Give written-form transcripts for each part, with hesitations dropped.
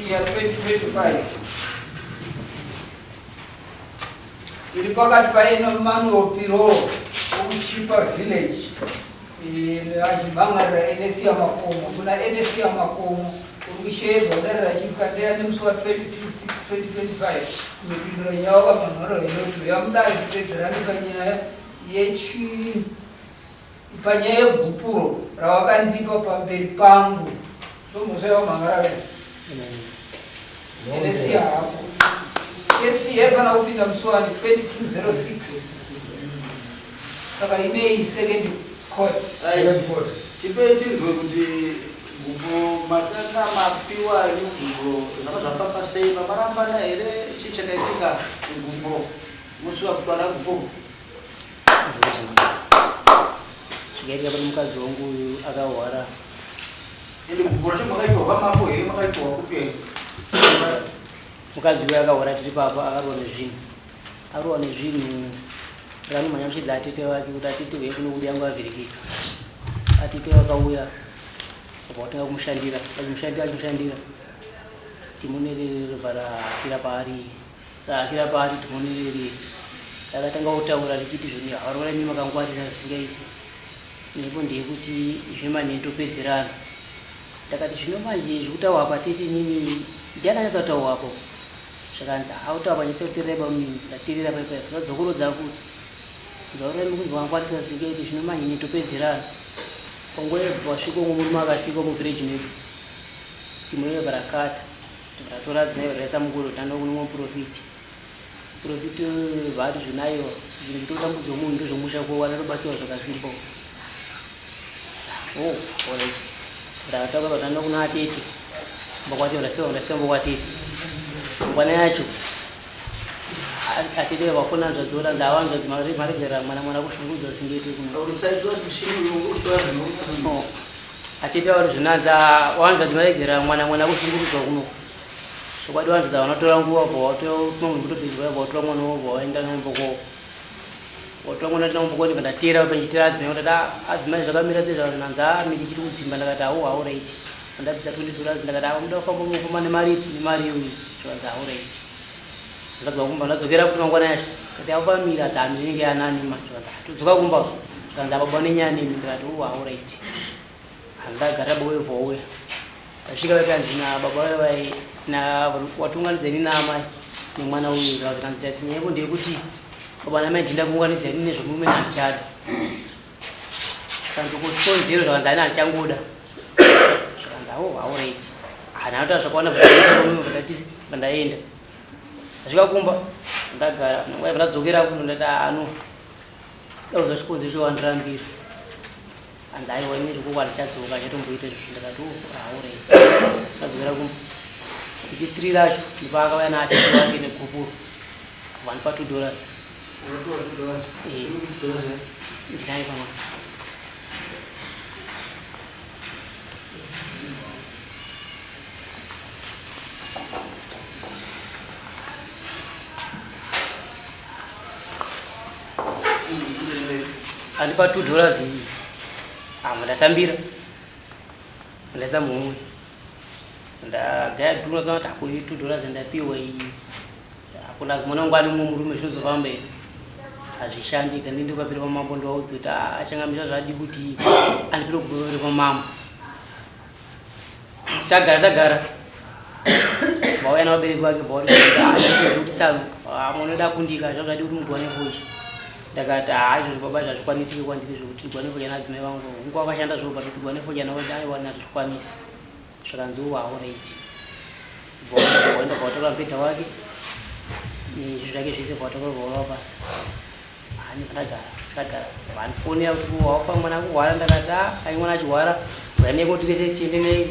ya 2025 iri pakati paino Manuel Piro Chipa Village achibhangarira NSC Makomo kuna NSC Makomo urikushedzwa kudarira chipikateya nemusi wa 2026 2025 kunopindura nyaya wakamhanhoro inoti yamudari kupedzerani panyaya yegupuro rawakandipa pamberi pangu ndomuzvaiwa mhangarave NSC hapo NSC yaifana kupinda musi wa 2206 saka inei second court tipetinzwe kuti gupo matanga mapiwa yugumbo zvakazvafamba sei pamarambana here chii chakaitika gupo musi wakutwara gupo chikaitika pane mukadzi wangu uyu akahwara ende gupo racho makaitwa kwamambo here makaitwa kupe mukadzi uyu akahwara tiri papa akarowa nezvinhu arowa nezvinhu ranomhanya muchidza atete wake kuti atete weye kuno kudi yangu avhirikika atete wakauya apa watanga kumushandira achimushandira timunerere parafira paari timunerere akatanga kutaura richiti zvoni havarora nimi makangwarisa zisingaiti nepo ndeyekuti zvemani ndopedzerana ndakati zvino manje zvekutaura patete nini ndiani anyatataurapo zvakanzi autaura panyatsotereba ndaterera paipai zvadzokorodza kuti zvaurami kuti vangwarisa zisingaiti zvino manje ndopedzerana panguva wasvika umwe murume akasvika muvhireji medu timunere varakata tiratora dzinai varaisa mukuru tanda kunomwa profiti vari zvinayo zvinhu zvitotambudzwa munhu ndozvomusha kuwana robatsiwa zvakasimba alright rakataura vatanda kuna atete mbakwati ndasiwa mbakwatete ngwana yacho atete vafuna zvadzora ndawanzva dzimaregera mwana kushungudzwa zingeti kuno atete vari zvinanza wanzva dzimaregera mwana kushungudzwa kuno sokwadi wanzva dzavanotora nguva bvautokutopedzwa bvautora mwana wobva waenda namboko watora mwana tina mboko ndikandatera panchitera adzimai kuti adzimai zvakamira sezvananza amiri chiri kudzimba ndakati hauraiti andabvisa 20 ndakati muda kufamba mukoma nemari uyu zvanzi hauraiti ndadzwa kumba ndadzokera futi mangwana yacho kuti afamira dzami inenge yananima todzoka kumba zvanzi ababa nenyani ndikati hauraiti handagara bowevhowe tasvika vakanzi nababa vai watunganidzani naamai nemwana uyu kanzi tati nyepo ndeyekuti baba namai ndinda kuunganidzani nezvomume nandichada kanzi kutonzero zvakanzi ani achangoda zvakanzi hauraiti hanatoa zvakawana vaaati pandaenda asvika kumba ndagara nangwai ndadzokera futi ndati ano dauza chikonzo chowandirambira anzi aiwa ine zvekukwa ndichadzoka chatomboita izvi ndakati hauraiti ndadzokera kumba vhiki 3 racho ndipaakauya naatete wake negupuro vanipa $2 ndinai pamwe andipa $2 iyi ndatambira ndaisa mumwe ndagaya kuti ako $2 ndapiwa iyi akuna mwana wangu ani mumwe murume zvinozofamba here hazvishandi kandi ndikapira pamambo ndiwaudza kuti achangamisa zvadi kuti andipire kuberere pamambo tagara vauya navabereki vake vauri tsano munoda kundika zvazvadi kuti mugwane fochi ndakati izvozvo baba zvazvikwanisike kwandiri zvokuti tigwane focha nadzimai vangu ungu akashanda zvoba kuti tigwane focha navaiwana zvizvikwanisi zvakanzi hauraiti vaenda vatora mubhedha wake nezvi zvake zvese vatora vavapatsa hani takagara vandifonera kuti wafa mwana kuhwara ndakati ai mwana achihwara uyaneko tirese tiende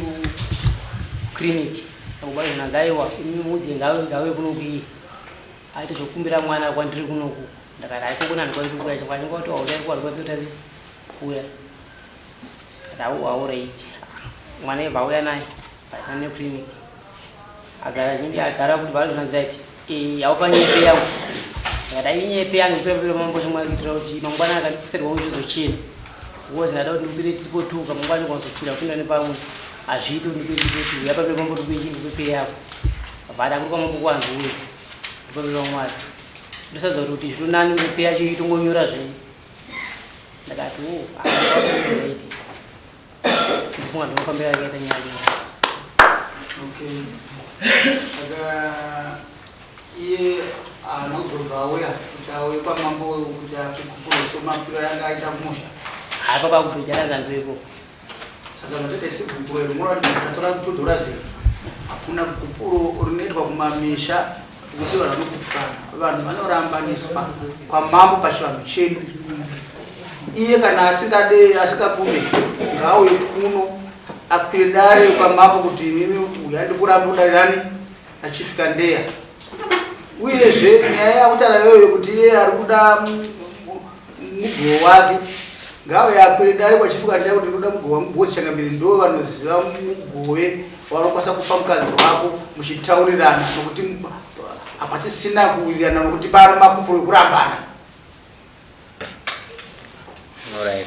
kukiriniki akubara zvinanzi aiwa mudzi ngave kunoku aite zvokumbira mwana kwandiri kunoku ndakati aikokona ndikwanisi kuuya chakwanyenga kuti waudaikwandikwanisi kutasi kuuya aurait mwana ebva auya naye aane clinic agara kuti vari zvinanziraiti haufanyepe yangu akati ainyepe yangu ipepero mambo chomwe kuitira kuti mangwana akaserwa kuchizochena because ndada kuti ndibire tiripotuka mangwana kwanzokwira kupinda nepamwe hazviiti kuti ndibire tiripotuka yapapero mambo tikuichiipepe yako vada kuri kwamambo kwanzouya ndipepero mwari ndosadza kuti zvinonani upepe yacho itongonyora zvei ndakati aiti ndifunga ndinofambira yakaita nyaya iye anodhobva auya kuti auye kwamambo kuti apikupuroso mapiro yanga aita kumusha apa pakutojaranza ndoiko saka notete sigupuro rimura kuti tatora kutodhora zero hakuna gupuro rinoitwa kumamisha kuti vanhu vanokupukana vanhu vanorambaniswa kwamambo pachivanhu chedu iye kana asikakume ngauye kuno akwire dare kwamambo kuti mimi uya ndikuramba kudarirani achifika ndeya uyezve nyaya yakutaura iyoyo kuti iye ari kuda mugoo wake ngauye akwire dare kwachifika ndeya kuti ndoda mugoo wangu bosi changambiri ndo vanoziva mugove vanokwanisa kupa mukadzi wako muchitaurirana nokuti hapasisina kuwirirana nokuti pano mapupuro ekurambana. Alright.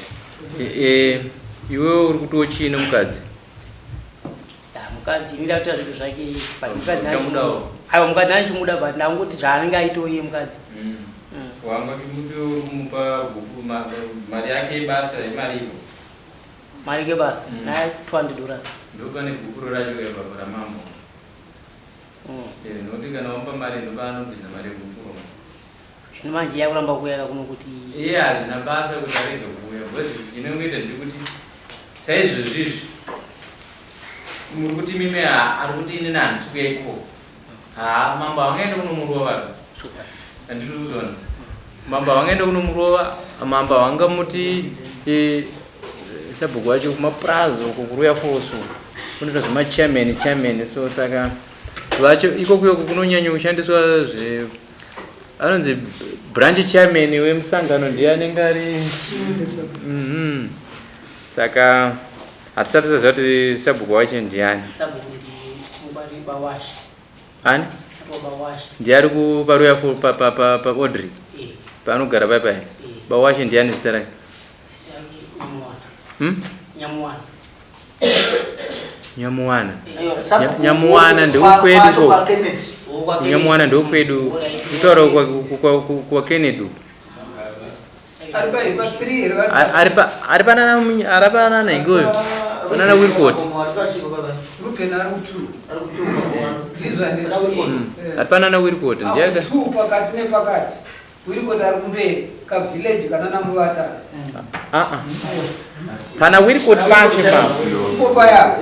Iwe uri kutochina mukadzi? Mukadzi inoita kuti zvinhu zvake aiwa mukadzi nanichimuda but ndangoti zvaanenge aitoiye mukadzi wanga kumupa mari yake basa imari ipo mari kebasa naye $200 ndopane gupuro racho ramambo noti kana wampa mari ndopaanobvisa mari yegupuro zvino manje yakuramba kuuya kuno kuti iye hazvina basa kuti arege kuuya because inongoita ndekuti saizvozvizvi muri kuti mimi ari kuti inini handisi kuya iko mambo havangaende kunomurova handiri kuzona mambo havangaende kunomurova mambo havangamuti sabhuku wacho kumaprazo kukuruya fosu kunoita zvemachairman so saka vacho ikokuyoko kunonyanya kushandiswa anonzi branch chairman wemusangano ndiye anenge ari saka hatisati taziva kuti sabhuku wacho ndiani ani ndiye ari kuparuya paodri paanogara paipai bawashi ndiani zita rake Nyamuwana. Nyamuwana ndokwedu. Nyamuwana ndokwedu. Kutaura kwa Kennedy. Aripana na ingoyo. Banana Wilcott. Aripana na Wilcott ndiaga. Pakati nepakati. Wilcott ari kumberi ka village kana namuvata. Pana Wilcott pacho pa. Kopaya.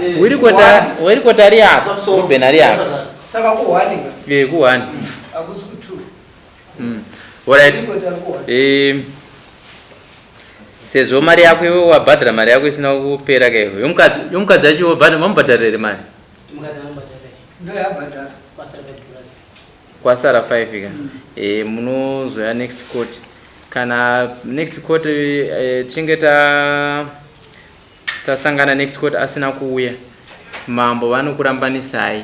Wilcott ari apa? Ruben ari apa? Saka kuwanika. Kuwani. Akusi ku2. Alright. Sezvo mari yako iwe wabhadhara mari yako isina kupera kaivo. Yomukadzi acho wabhadhara mamubhadharire mari? Ndo yabhadhara. Kwasara 5 ka. Munozoya next court. Kana next court tinge tasangana next court asina kuuya. Mambo vanokurambanisai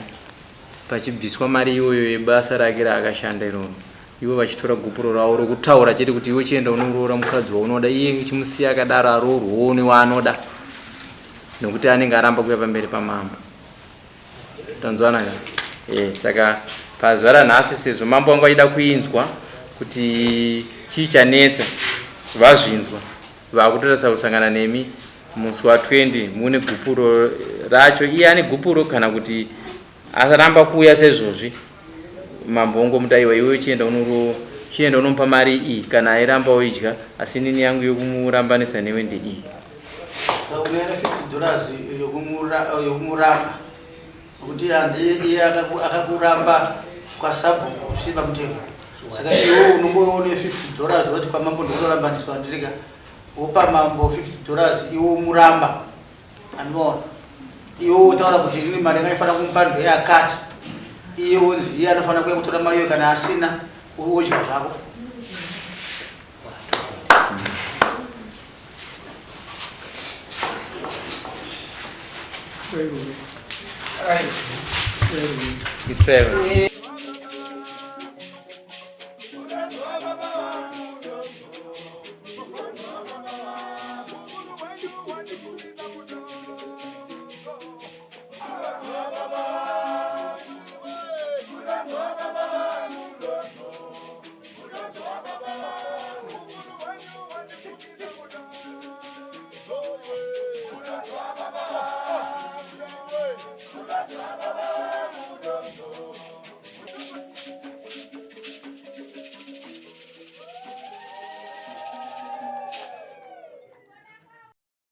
pachibviswa mari iyoyo yebasa rake raakashanda iroro. Iwe vachitora gupuro ravo rokutaura chete kuti iwe chienda unoroora mukadzi waunoda iye chimusiya akadaro arorwoone waanoda nokuti anenge aramba kuuya pamberi pamambo. Tanzwana ka. Saka pazuva ranhasi sezvo mambo vangu vachida kuinzwa kuti chii chanetsa vazvinzwa vakutorasa kusangana nemi musi wa20 mune gupuro racho. Iye ane gupuro kana kuti aramba kuuya sezvozvi mambo ongomuti aiwa iwe chienda unomupa mari iyi kana airamba oidya asi nini yangu yokurambanisa newe ndeiyi. $50 yokumuramba kuti iye akakuramba kwasabu zvichipa mutemo saka iwo unongoone $50 wati kwa mambo ndikutorambaniswa ndirika upa mambo $50 iwo muramba anoona iwo utaura kuti ini mari ngaifana kumpando yakati iye unzi iye anofana kuya kutora mari iyo kana asina uochwa zvako Right. It's fair.